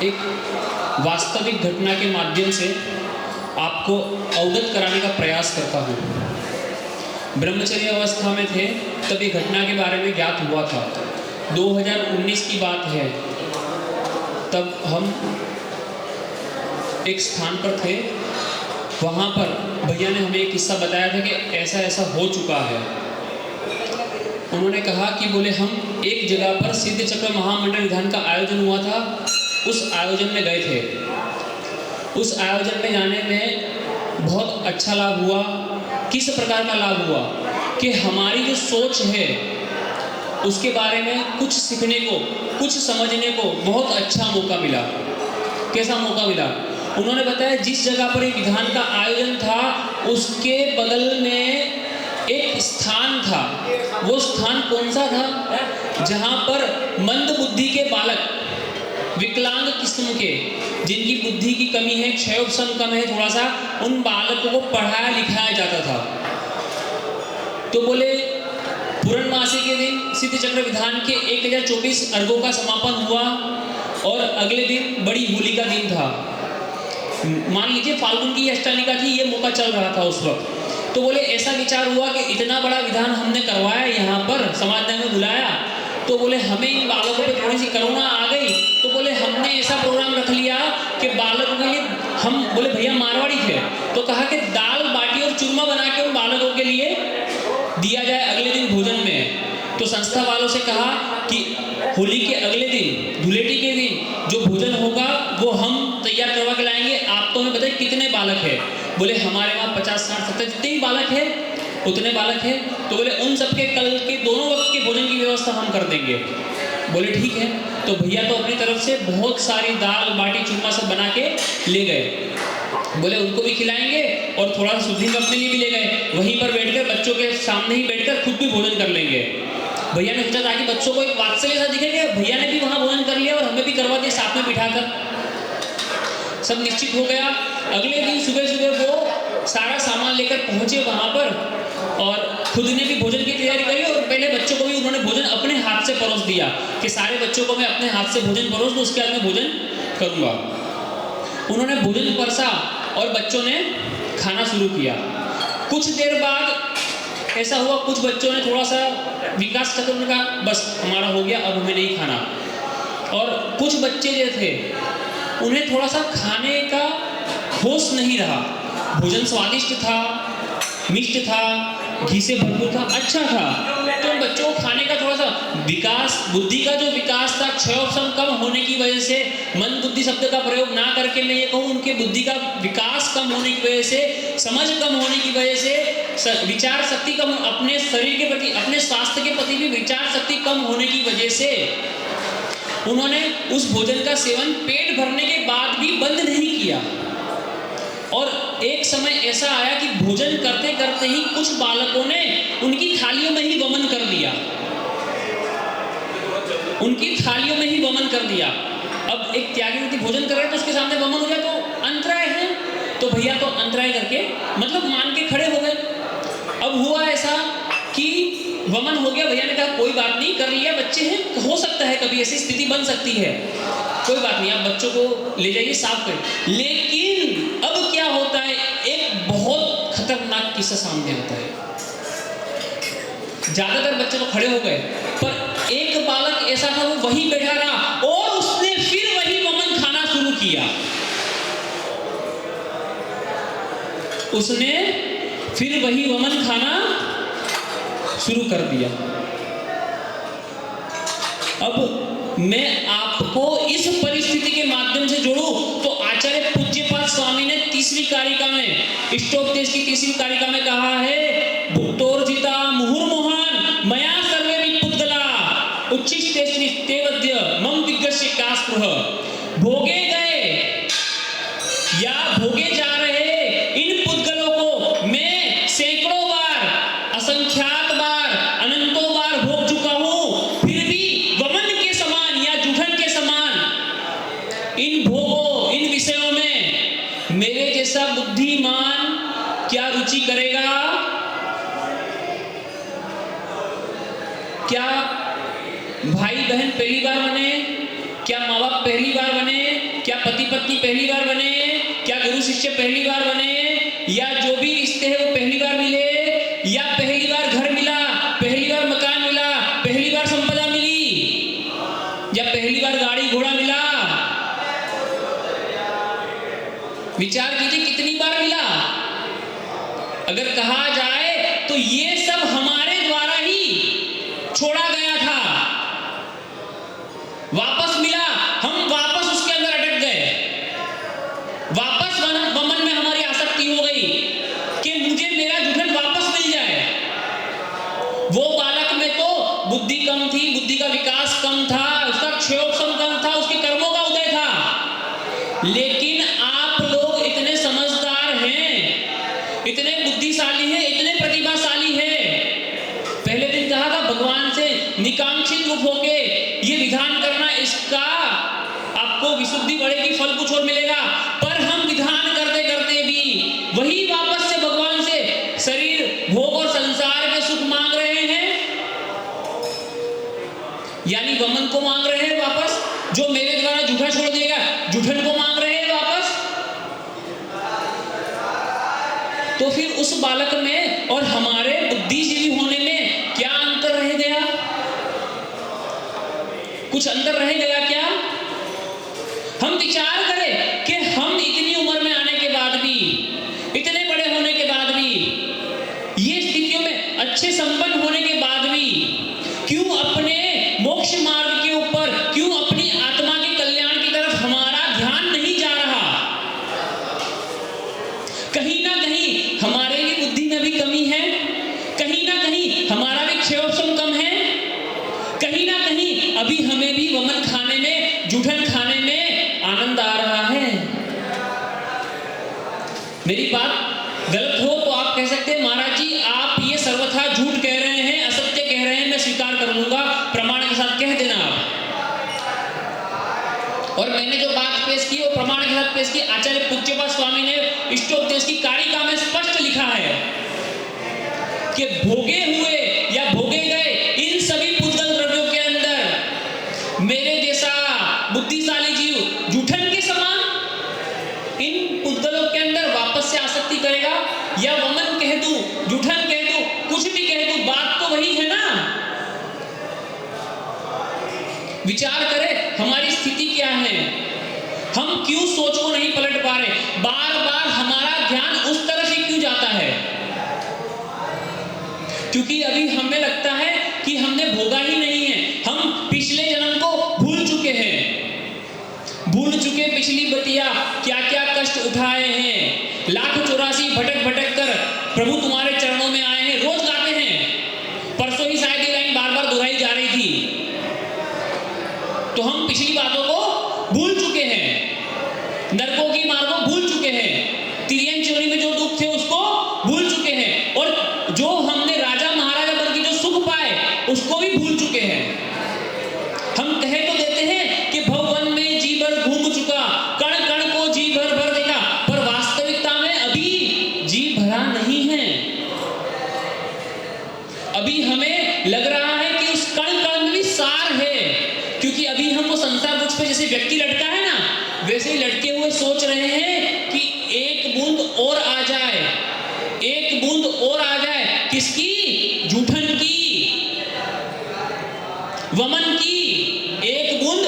एक वास्तविक घटना के माध्यम से आपको अवगत कराने का प्रयास करता हूँ। ब्रह्मचर्य अवस्था में थे तब ये घटना के बारे में ज्ञात हुआ था। 2019 की बात है। तब हम एक स्थान पर थे, वहाँ पर भैया ने हमें एक किस्सा बताया था कि ऐसा ऐसा हो चुका है। उन्होंने कहा कि बोले हम एक जगह पर सिद्ध चक्र महामंडल विधान का आयोजन हुआ था, उस आयोजन में गए थे। उस आयोजन में जाने में बहुत अच्छा लाभ हुआ। किस प्रकार का लाभ हुआ कि हमारी जो सोच है उसके बारे में कुछ सीखने को, कुछ समझने को बहुत अच्छा मौका मिला। कैसा मौका मिला? उन्होंने बताया जिस जगह पर एक विधान का आयोजन था उसके बगल में एक स्थान था। वो स्थान कौन सा था? जहाँ पर मंद बुद्धि के बालक, विकलांग किस्म के, जिनकी बुद्धि की कमी है, क्षयोपशम कम है थोड़ा सा, उन बालकों को पढ़ाया लिखाया जाता था। तो बोले पूर्णमासी के दिन सिद्ध चक्र विधान के 1024 अर्घों का समापन हुआ और अगले दिन बड़ी होली का दिन था। मान लीजिए फाल्गुन की अष्टमिका थी, ये मौका चल रहा था उस वक्त। तो बोले ऐसा विचार हुआ कि इतना बड़ा विधान हमने करवाया, यहाँ पर समाज में बुलाया, तो बोले हमें इन बालकों पे थोड़ी सी करुणा आ गई। तो बोले हमने ऐसा प्रोग्राम रख लिया कि बालकों के लिए, हम बोले भैया मारवाड़ी थे, तो कहा कि दाल बाटी और चूरमा बना के उन बालकों के लिए दिया जाए अगले दिन भोजन में। तो संस्था वालों से कहा कि होली के अगले दिन, धुलेटी के दिन जो भोजन होगा वो हम तैयार करवा के लाएंगे। आप तो हमें बताइए कितने बालक हैं? बोले हमारे वहाँ 50, 60, 70 जितने भी बालक हैं उतने बालक हैं। तो बोले उन सबके कल के दोनों वक्त के भोजन की व्यवस्था हम कर देंगे। बोले ठीक है। तो भैया तो अपनी तरफ से बहुत सारी दाल बाटी चूरमा सब बना के ले गए। बोले उनको भी खिलाएंगे और थोड़ा शुद्धि में अपने लिए भी ले गए। वहीं पर बैठकर बच्चों के सामने ही बैठकर खुद भी भोजन कर लेंगे। भैया ने सोचा ताकि बच्चों को एक वात्सल्य सा दिखेगा, भैया ने भी वहाँ भोजन कर लिया और हमें भी करवा दिया साथ में बिठाकर। सब निश्चित हो गया। अगले दिन सुबह सुबह वो सारा सामान लेकर पहुंचे वहाँ पर और खुद ने भी भोजन की तैयारी करी और पहले बच्चों को भी उन्होंने भोजन अपने हाथ से परोस दिया कि सारे बच्चों को मैं अपने हाथ से भोजन परोस दूँ, उसके बाद मैं भोजन करूँगा। उन्होंने भोजन परसा और बच्चों ने खाना शुरू किया। कुछ देर बाद ऐसा हुआ, कुछ बच्चों ने थोड़ा सा विकास करके उन्होंने कहा बस हमारा हो गया, अब हमें नहीं खाना। और कुछ बच्चे जो थे उन्हें थोड़ा सा खाने का होश नहीं रहा। भोजन स्वादिष्ट था, मिष्ट था, घी से भरपूर था, अच्छा था। तो उन बच्चों को खाने का थोड़ा सा विकास, बुद्धि का जो विकास था क्षयोपशम कम होने की वजह से, मन बुद्धि शब्द का प्रयोग ना करके मैं ये कहूँ उनके बुद्धि का विकास कम होने की वजह से, समझ कम होने की वजह से, विचार शक्ति कम, अपने शरीर के प्रति, अपने स्वास्थ्य के प्रति भी विचार शक्ति कम होने की वजह से उन्होंने उस भोजन का सेवन पेट भरने के बाद भी बंद नहीं किया। और एक समय ऐसा आया कि भोजन करते करते ही कुछ बालकों ने उनकी थालियों में ही वमन कर दिया। उनकी थालियों में ही वमन कर दिया। अब एक त्यागी व्यक्ति भोजन कर रहे तो उसके सामने वमन हो जाए तो अंतराय है। तो भैया तो अंतराय करके मतलब मान के खड़े हो गए। अब हुआ ऐसा कि वमन हो गया। भैया ने कहा कोई बात नहीं, कर लिया, बच्चे हैं, हो सकता है कभी ऐसी स्थिति बन सकती है, कोई बात नहीं, आप बच्चों को ले जाइए, साफ करें। लेकिन अब क्या होता है, एक बहुत खतरनाक किस्सा सामने आता है। ज्यादातर बच्चे तो खड़े हो गए पर एक बालक ऐसा था वो वहीं बैठा रहा और उसने फिर वही वमन खाना शुरू किया। उसने फिर वही वमन खाना शुरू कर दिया। अब मैं आपको इस परिस्थिति के माध्यम से जोड़ूं तो आचार्य पूज्यपाद स्वामी ने तीसरी कारिका में, इष्टोपदेश की तीसरी कारिका में कहा है, भुक्तोर्जिता मुहुर्मुहान मया सर्वे विपुद्गला उच्छिष्टेस्तेवद्य मम दिग्गस्य का स्पृह। भोगे गए या भोगे जा रहे इन पुद्गलों को मैं सैकड़ों बार, असंख्यात बार, अनंतों बार भोग चुका हूं, फिर भी वमन के समान या जूठन के समान इन भोगों, इन विषयों में मेरे जैसा बुद्धिमान क्या रुचि करेगा? क्या भाई बहन पहली बार बने? क्या माँ बाप पहली बार बने? पति पत्नी पहली बार बने हैं, क्या गुरु शिष्य पहली बार बने हैं, या जो भी रिश्ते हैं वो पहली बार मिले, या पहली बार घर मिला, पहली बार मकान मिला, पहली बार संपदा मिली, या पहली बार गाड़ी घोड़ा मिला? विचार कीजिए कितनी बार मिला। अगर कहा जाए तो ये सब हमारे द्वारा ही छोड़ा गया था, वापस मिला, हम वापस उसके अंदर अटक गए, वापस वमन में हमारी आसक्ति हो गई कि मुझे मेरा जुठन वापस मिल जाए। वो बालक में तो बुद्धि कम थी, बुद्धि का विकास कम था, उसका क्षयोपशम कम था, उसके कर्मों का उदय था। लेकिन आप लोग इतने समझदार हैं, इतने बुद्धिशाली हैं, इतने प्रतिभाशाली हैं। पहले दिन कहा था भगवान से निकांक्षित रूप होके ये विधान करना, इसका आपको विशुद्धि बढ़ेगी, फल कुछ और मिलेगा। पर हम विधान करते करते भी वही वापस से भगवान से शरीर, भोग और संसार के सुख मांग रहे हैं, यानी वमन को मांग रहे हैं वापस, जो मेरे द्वारा जूठा छोड़ देगा, जूठन को मांग रहे हैं वापस। तो फिर उस बालक में और हमारे बुद्धिजीवी होने में क्या अंतर रह गया? कुछ अंतर रह गया क्या? हम विचार करें कि हम इतनी उम्र में आने के बाद भी, इतने बड़े होने के बाद भी, ये स्थितियों में अच्छे संपन्न होने के बाद भी क्यों अपने मोक्ष मार्ग के ऊपर, क्यों अपनी आत्मा के कल्याण की तरफ हमारा ध्यान नहीं जा रहा? कहीं ना कहीं हमारे भी बुद्धि में भी कमी है, कहीं ना कहीं हमारा भी क्षयोपशम कम है, कहीं ना कहीं अभी हमें भी वमन खाने में, जूठन खाने में आनंद आ रहा है। मेरी बात गलत हो तो आप कह सकते हैं महाराज जी आप ये सर्वथा झूठ कह रहे हैं, असत्य कह रहे हैं, मैं स्वीकार कर लूंगा, प्रमाण के साथ कह देना आप। और मैंने जो बात पेश की वो प्रमाण के साथ पेश की। आचार्य पूज्यपाद स्वामी ने इष्टोपदेश की कारिका में स्पष्ट लिखा है कि भोगे हुए या भोगे गए इन सभी पुद्गल द्रव्यों के अंदर मेरे जैसा बुद्धिशाली जीव जूठन के समान इन पुद्गलों के अंदर वापस से आसक्ति करेगा, या वमन कह दूं, जूठन कह दूं, कुछ भी कह दूं, बात तो वही है ना। विचार करें हमारी स्थिति क्या है, हम क्यों सोच को नहीं पलट पा रहे, बार बार हमारा ध्यान उस तरफ ही क्यों जाता है? क्योंकि अभी हमें लगता है कि हमने भोगा ही नहीं है, हम पिछले जन्म को भूल चुके हैं, भूल चुके पिछली बतिया, क्या क्या कष्ट उठाए हैं, लाख 84 भटक भटक कर प्रभु तुम्हारे चरणों में आए हैं, रोज गाते हैं। परसों ही शायद ये लाइन बार बार दोहराई जा रही थी। तो हम पिछली बातों को भूल चुके हैं, नरकों की मार्गों भूल चुके हैं, तिरियन चोरी में जो दुख थे उसको भूल चुके हैं, और जो हमने राजा महाराजा बन के जो सुख पाए उसको भी भूल चुके हैं। हम कह तो देते हैं कि भवन में जी भर घूम चुका, कण कण को जी भर भर देखा, पर वास्तविकता में अभी जी भरा नहीं है। अभी हमें लग रहा है कि उस कण कण में भी सार है, क्योंकि अभी हम वो संसार वृक्ष पे जैसे व्यक्ति लटका है ना, वैसे ही लटके हुए सोच रहे हैं कि एक बूंद और आ जाए, एक बूंद और आ जाए। किसकी? जूठन की, वमन की, एक बूंद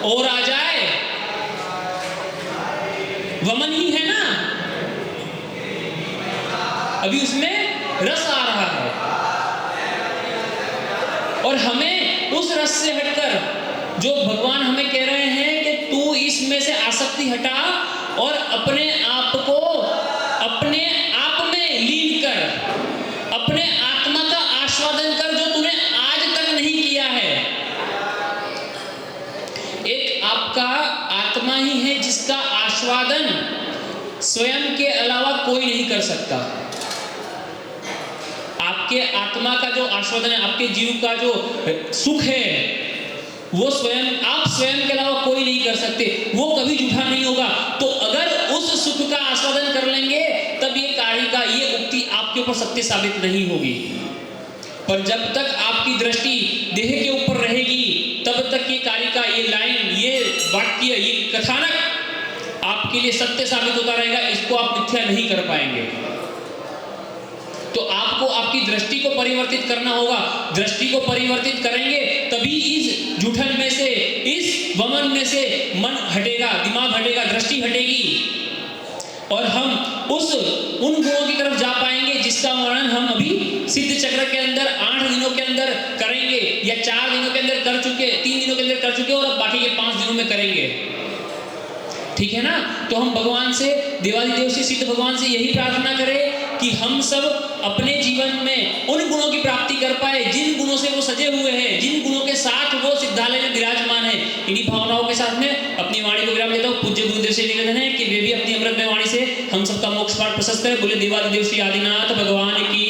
और आ जाए। वमन ही है ना, अभी उसमें रस आ रहा है, और हमें उस रस से हटकर जो भगवान हमें कह रहे हैं कि तू इसमें से आसक्ति हटा और अपने आप को अपने आप में लीन कर, अपने आत्मा का आस्वादन कर जो तूने आज तक नहीं किया है। एक आपका आत्मा ही है जिसका आस्वादन स्वयं के अलावा कोई नहीं कर सकता। आपके आत्मा का जो आस्वादन है, आपके जीव का जो सुख है, वो स्वयं, आप स्वयं के अलावा कोई नहीं कर सकते, वो कभी झूठा नहीं होगा। तो अगर उस सुख का आस्वादन कर लेंगे तब ये कारिका, ये उक्ति आपके ऊपर सत्य साबित नहीं होगी। पर जब तक आपकी दृष्टि देह के ऊपर रहेगी तब तक ये कारिका, ये लाइन, ये वाक्य, ये कथानक आपके लिए सत्य साबित होता रहेगा, इसको आप मिथ्या नहीं कर पाएंगे। तो आपको आपकी दृष्टि को परिवर्तित करना होगा। दृष्टि को परिवर्तित करेंगे तभी इस जूठन में से, इस वमन में से मन हटेगा, दिमाग हटेगा, दृष्टि हटेगी और हम उन गुणों की तरफ जा पाएंगे जिसका वर्णन हम अभी सिद्ध चक्र के अंदर 8 दिनों के अंदर करेंगे, या 4 दिनों के अंदर कर चुके, 3 दिनों के अंदर कर चुके और अब बाकी के 5 दिनों में करेंगे। ठीक है ना? तो हम भगवान से, देवादिदेव से, सिद्ध भगवान से यही प्रार्थना करें कि हम सब अपने जीवन में उन गुणों की प्राप्ति कर पाए जिन गुणों से वो सजे हुए हैं, जिन गुणों के साथ वो सिद्धालय में विराजमान है। इन्हीं भावनाओं के साथ में अपनी वाणी को विराम देता हूँ। पूज्य गुरुदेव से निवेदन है कि वे भी अपनी अमृतमय वाणी से हम सबका मोक्ष मार्ग प्रशस्त करें। बोले देवादिदेव श्री आदिनाथ भगवान की।